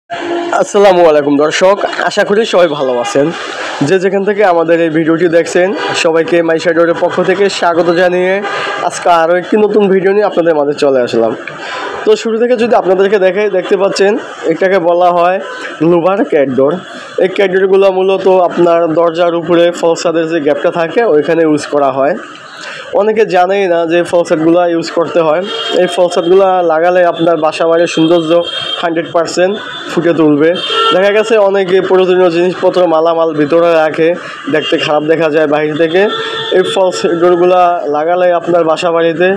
আসসালামু আলাইকুম দর্শক, আশা করি সবাই ভালো আছেন। যে যেখান থেকে আমাদের এই ভিডিওটি দেখছেন সবাইকে মাই শাইডোরের পক্ষ থেকে স্বাগত জানিয়ে আজকে আরও একটি নতুন ভিডিও নিয়ে আপনাদের মাঝে চলে আসলাম। তো শুরু থেকে যদি আপনাদেরকে দেখতে পাচ্ছেন, এটাকে বলা হয় লুভার ক্যাটডোর। এই ক্যাটডোরগুলো মূলত আপনার দরজার উপরে ফলসাদের যে গ্যাপটা থাকে ওইখানে ইউজ করা হয়। অনেকে জানেই না যে ফলসেটগুলো ইউজ করতে হয়। এই ফলসেটগুলো লাগালে আপনার বাসা বাড়ির সৌন্দর্য 100% ফুটে তুলবে। দেখা গেছে অনেকে প্রয়োজনীয় জিনিসপত্র মালামাল ভিতরে রাখে, দেখতে খারাপ দেখা যায় বাইরে থেকে। এই ফলস ডোরগুলো লাগালে আপনার বাসা বাড়িতে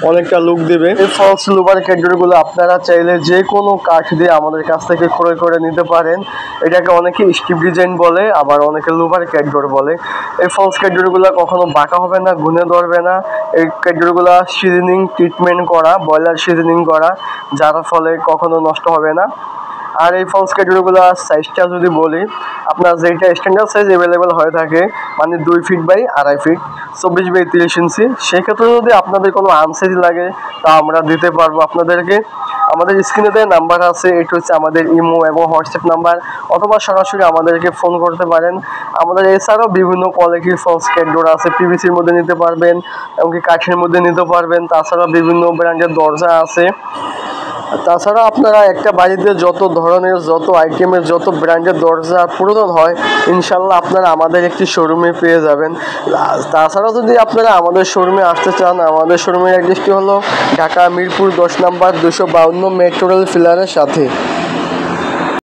অনেকটা লুক দেবে। এই ফলস লুভার ক্যাটডোরগুলো আপনারা চাইলে যে কোনো কাঠ দিয়ে আমাদের কাছ থেকে ক্রয় করে নিতে পারেন। এটাকে অনেকে স্ট্রিপ ডিজাইন বলে, আবার অনেকে লুভার ক্যাটডোর বলে। এই ফলস ক্যাটডোরগুলো কখনো বাঁকা হবে না, ঘুনে ধরবে না। এই ক্যাটডোরগুলো সিজনিং ট্রিটমেন্ট করা, বয়লার সিজনিং করা, যার ফলে কখনো নষ্ট হবে না। আর এই ফলস ক্যাটডোরগুলো সাইজটা যদি বলি, আপনার যেটা স্ট্যান্ডার্ড সাইজ অ্যাভেলেবেল হয়ে থাকে, মানে 2 ফিট বাই 2.5 ফিট, 24 বাই 30 ইঞ্চি, সেক্ষেত্রে যদি আপনাদের কোনো আনসাইজ লাগে তা আমরা দিতে পারবো আপনাদেরকে। আমাদের স্ক্রিনে দেওয়া নাম্বার আছে, এটি হচ্ছে আমাদের ইমো এবং হোয়াটসঅ্যাপ নাম্বার, অথবা সরাসরি আমাদেরকে ফোন করতে পারেন। আমাদের এছাড়াও বিভিন্ন কোয়ালিটির ফলস ক্যাটডোর আছে, পিভিসির মধ্যে নিতে পারবেন, এমনকি কাঠের মধ্যে নিতে পারবেন। তাছাড়া বিভিন্ন ব্র্যান্ডের দরজা আছে। তাছাড়া আপনারা একটা বাড়িতে যত ধরনের, যত আইটেমের, যত ব্র্যান্ডের দরজা প্রয়োজন হয়, ইনশাল্লাহ আপনারা আমাদের একটি শোরুমে পেয়ে যাবেন। তাছাড়া যদি আপনারা আমাদের শোরুমে আসতে চান, আমাদের শোরুমের অ্যাড্রেসটি হলো ঢাকা মিরপুর 10 নম্বর 252 মেট্রো রেল ফিলারের সাথে।